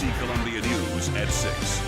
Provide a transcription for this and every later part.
ABC Columbia News at 6.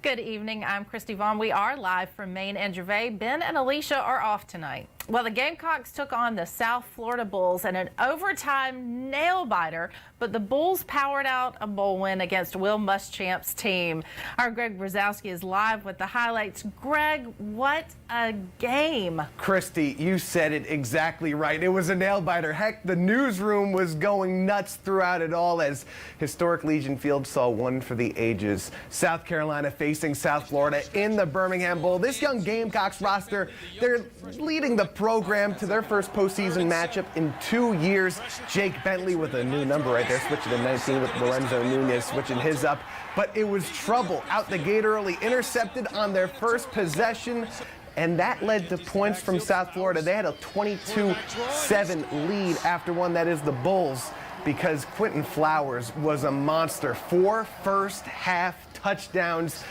Good evening. I'm Crysty Vaughn. We are live from Maine and Gervais. Ben and Alicia are off tonight. Well, the Gamecocks took on the South Florida Bulls in an overtime nail-biter, but the Bulls powered out a bowl win against Will Muschamp's team. Our Greg Brzezowski is live with the highlights. Greg, what a game. Crysty, you said it exactly right. It was a nail-biter. Heck, the newsroom was going nuts throughout it all as Historic Legion Field saw one for the ages. South Carolina facing South Florida in the Birmingham Bowl. This young Gamecocks roster, they're leading the program to their first postseason matchup in 2 years. Jake Bentley with a new number right there, switching to 19 with Lorenzo Nunez switching his up. But it was trouble out the gate early, intercepted on their first possession, and that led to points from South Florida. They had a 22-7 lead after one, that is the Bulls, because Quentin Flowers was a monster. 4 first-half touchdowns.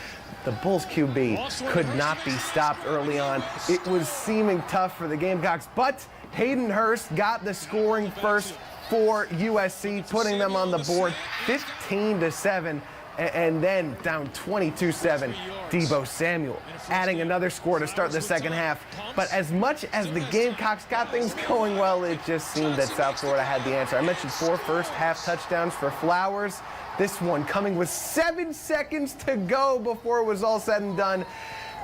The Bulls QB could not be stopped early on. It was seeming tough for the Gamecocks, but Hayden Hurst got the scoring first for USC, putting them on the board 15-7, and then down 22-7. Deebo Samuel adding another score to start the second half. But as much as the Gamecocks got things going well, it just seemed that South Florida had the answer. I mentioned 4 first-half touchdowns for Flowers. This one coming with 7 seconds to go before it was all said and done.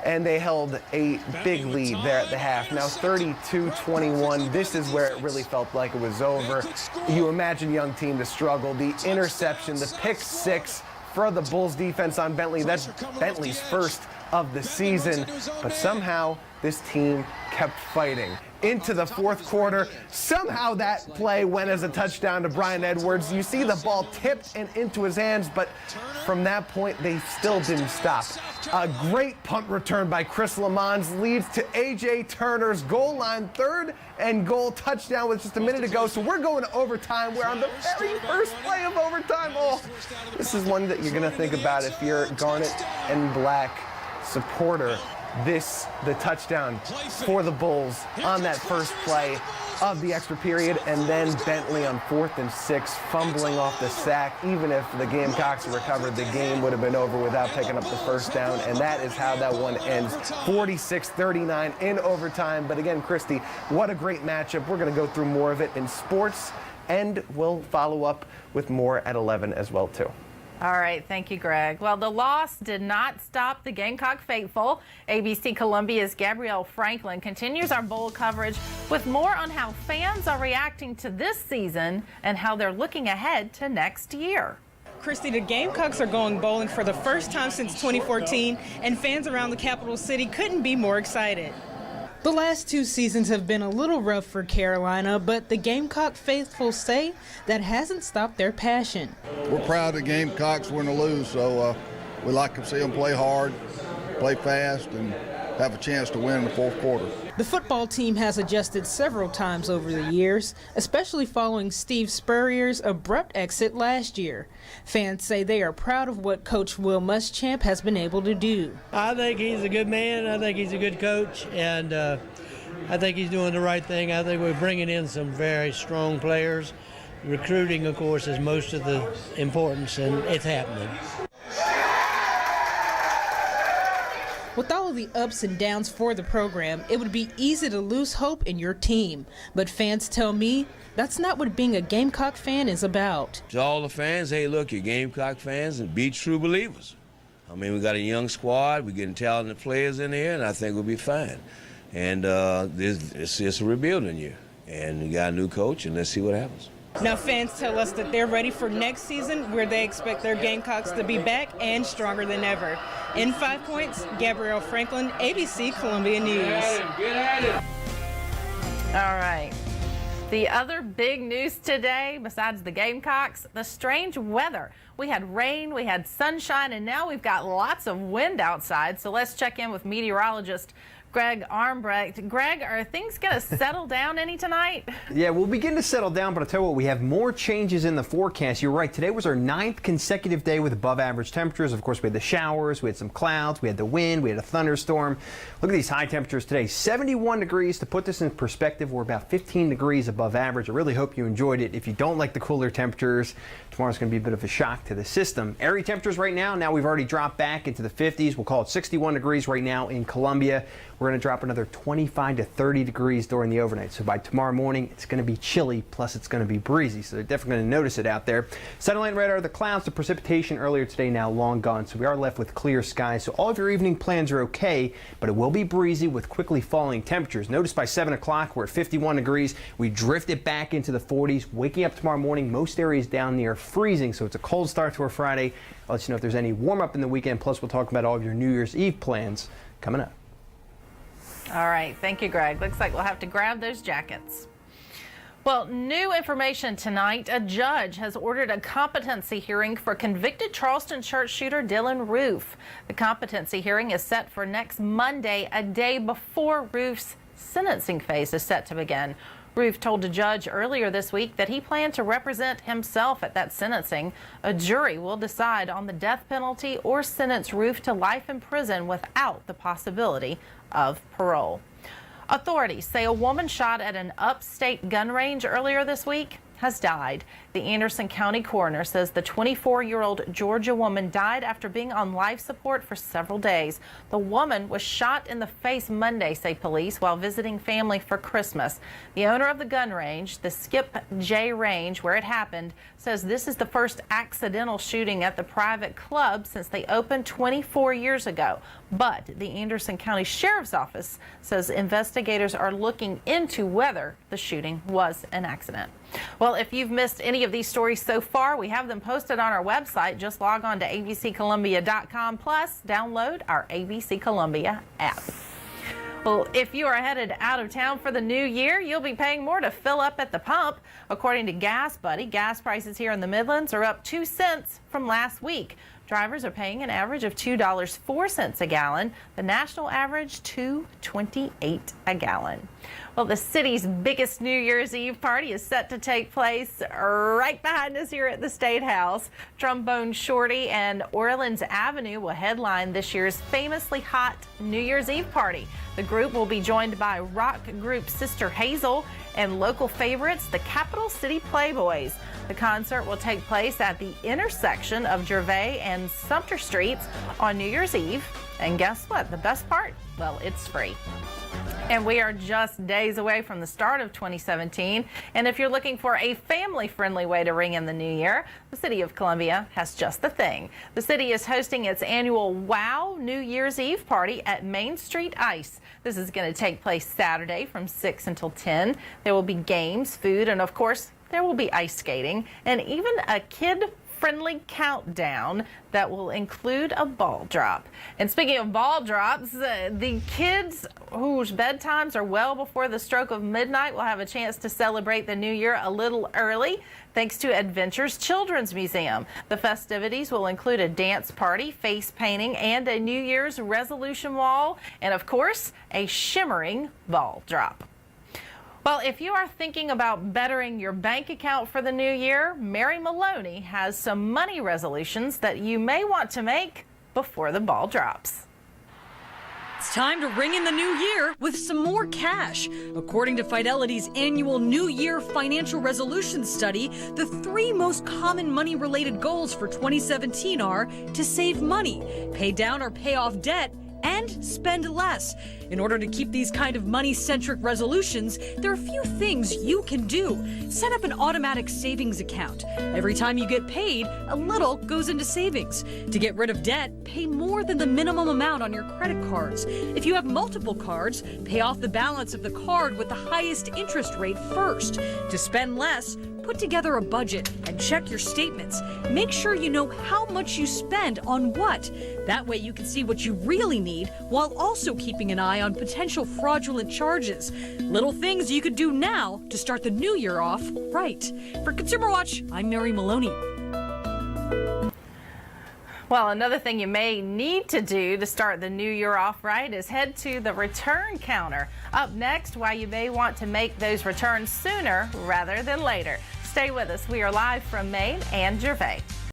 And they held a big lead there at the half. Now 32-21. This is where it really felt like it was over. You imagine young team to struggle. The interception, the pick 6 for the Bulls defense on Bentley. That's Bentley's first of the season. But somehow this team kept fighting into the fourth quarter. Somehow that play went as a touchdown to Brian Edwards. You see the ball tipped and into his hands, but from that point, they still didn't stop. A great punt return by Chris Lamons leads to A.J. Turner's goal line third and goal touchdown with just a minute to go. So we're going to overtime. We're on the very first play of overtime. Oh, this is one that you're going to think about if you're Garnet and Black supporter. The touchdown for the Bulls on that first play of the extra period, and then Bentley on 4th and 6 fumbling off the sack. Even if the Gamecocks recovered, the game would have been over without picking up the first down, and that is how that one ends, 46-39 in overtime. But again, Crysty, what a great matchup. We're going to go through more of it in sports, and we'll follow up with more at 11 as well, too. All right, thank you, Greg. Well, the loss did not stop the Gamecock faithful. ABC Columbia's Gabrielle Franklin continues our bowl coverage with more on how fans are reacting to this season and how they're looking ahead to next year. Crysty, the Gamecocks are going bowling for the first time since 2014, and fans around the capital city couldn't be more excited. The last 2 seasons have been a little rough for Carolina, but the Gamecock faithful say that hasn't stopped their passion. We're proud of the Gamecocks win or lose, so we like to see them play hard, play fast, and have a chance to win in the fourth quarter. The football team has adjusted several times over the years, especially following Steve Spurrier's abrupt exit last year. Fans say they are proud of what Coach Will Muschamp has been able to do. I think he's a good man. I think he's a good coach, and I think he's doing the right thing. I think we're bringing in some very strong players. Recruiting, of course, is most of the importance, and it's happening. With all of the ups and downs for the program, it would be easy to lose hope in your team. But fans tell me that's not what being a Gamecock fan is about. To all the fans, hey, look, you're Gamecock fans and be true believers. I mean, we got a young squad, we're getting talented players in here, and I think we'll be fine. And it's just a rebuilding year. And we got a new coach, and let's see what happens. Now fans tell us that they're ready for next season, where they expect their Gamecocks to be back and stronger than ever. In 5 Points, Gabrielle Franklin, ABC Columbia News. All right. The other big news today, besides the Gamecocks, the strange weather. We had rain, we had sunshine, and now we've got lots of wind outside. So let's check in with meteorologist Greg Armbrecht. Greg, are things going to settle down any tonight? Yeah, we'll begin to settle down, but I'll tell you what, we have more changes in the forecast. You're right, today was our 9th consecutive day with above average temperatures. Of course, we had the showers, we had some clouds, we had the wind, we had a thunderstorm. Look at these high temperatures today, 71 degrees. To put this in perspective, we're about 15 degrees above average. I really hope you enjoyed it. If you don't like the cooler temperatures, tomorrow's going to be a bit of a shock to the system. Area temperatures right now we've already dropped back into the 50s. We'll call it 61 degrees right now in Columbia. We're going to drop another 25 to 30 degrees during the overnight. So by tomorrow morning, it's going to be chilly, plus it's going to be breezy. So they're definitely going to notice it out there. Satellite radar, the clouds, the precipitation earlier today now long gone. So we are left with clear skies. So all of your evening plans are okay, but it will be breezy with quickly falling temperatures. Notice by 7 o'clock, we're at 51 degrees. We drifted back into the 40s. Waking up tomorrow morning, most areas down near freezing. So it's a cold start to our Friday. I'll let you know if there's any warm up in the weekend. Plus, we'll talk about all of your New Year's Eve plans coming up. All right. Thank you, Greg. Looks like we'll have to grab those jackets. Well, new information tonight. A judge has ordered a competency hearing for convicted Charleston church shooter Dylan Roof. The competency hearing is set for next Monday, a day before Roof's sentencing phase is set to begin. Roof told a judge earlier this week that he planned to represent himself at that sentencing. A jury will decide on the death penalty or sentence Roof to life in prison without the possibility of parole. Authorities say a woman shot at an upstate gun range earlier this week has died. The Anderson County coroner says the 24-year-old Georgia woman died after being on life support for several days. The woman was shot in the face Monday, say police, while visiting family for Christmas. The owner of the gun range, the Skip J Range, where it happened, says this is the first accidental shooting at the private club since they opened 24 years ago. But the Anderson County Sheriff's Office says investigators are looking into whether the shooting was an accident. Well, if you've missed any of these stories so far, we have them posted on our website. Just log on to abccolumbia.com, plus download our ABC Columbia app. Well, if you are headed out of town for the new year, you'll be paying more to fill up at the pump. According to Gas Buddy, gas prices here in the Midlands are up 2 cents from last week. Drivers are paying an average of $2.04 a gallon. The national average, $2.28 a gallon. Well, the city's biggest New Year's Eve party is set to take place right behind us here at the State House. Trombone Shorty and Orleans Avenue will headline this year's famously hot New Year's Eve party. The group will be joined by rock group Sister Hazel and local favorites, the Capital City Playboys. The concert will take place at the intersection of Gervais and Sumter Streets on New Year's Eve. And guess what? The best part? Well, it's free. And we are just days away from the start of 2017. And if you're looking for a family-friendly way to ring in the new year, the City of Columbia has just the thing. The city is hosting its annual WOW New Year's Eve party at Main Street Ice. This is going to take place Saturday from 6 until 10. There will be games, food, and of course, there will be ice skating and even a kid-friendly countdown that will include a ball drop. And speaking of ball drops, the kids whose bedtimes are well before the stroke of midnight will have a chance to celebrate the new year a little early thanks to Adventures Children's Museum. The festivities will include a dance party, face painting, and a New Year's resolution wall, and of course, a shimmering ball drop. Well, if you are thinking about bettering your bank account for the new year, Mary Maloney has some money resolutions that you may want to make before the ball drops. It's time to ring in the new year with some more cash. According to Fidelity's annual New Year Financial Resolution Study, the 3 most common money-related goals for 2017 are to save money, pay down or pay off debt, and spend less. In order to keep these kind of money-centric resolutions, there are a few things you can do. Set up an automatic savings account. Every time you get paid, a little goes into savings. To get rid of debt, pay more than the minimum amount on your credit cards. If you have multiple cards, pay off the balance of the card with the highest interest rate first. To spend less, put together a budget and check your statements. Make sure you know how much you spend on what. That way you can see what you really need while also keeping an eye on potential fraudulent charges. Little things you could do now to start the new year off right. For Consumer Watch, I'm Mary Maloney. Well, another thing you may need to do to start the new year off right is head to the return counter. Up next, why you may want to make those returns sooner rather than later. Stay with us. We are live from Maine and Gervais.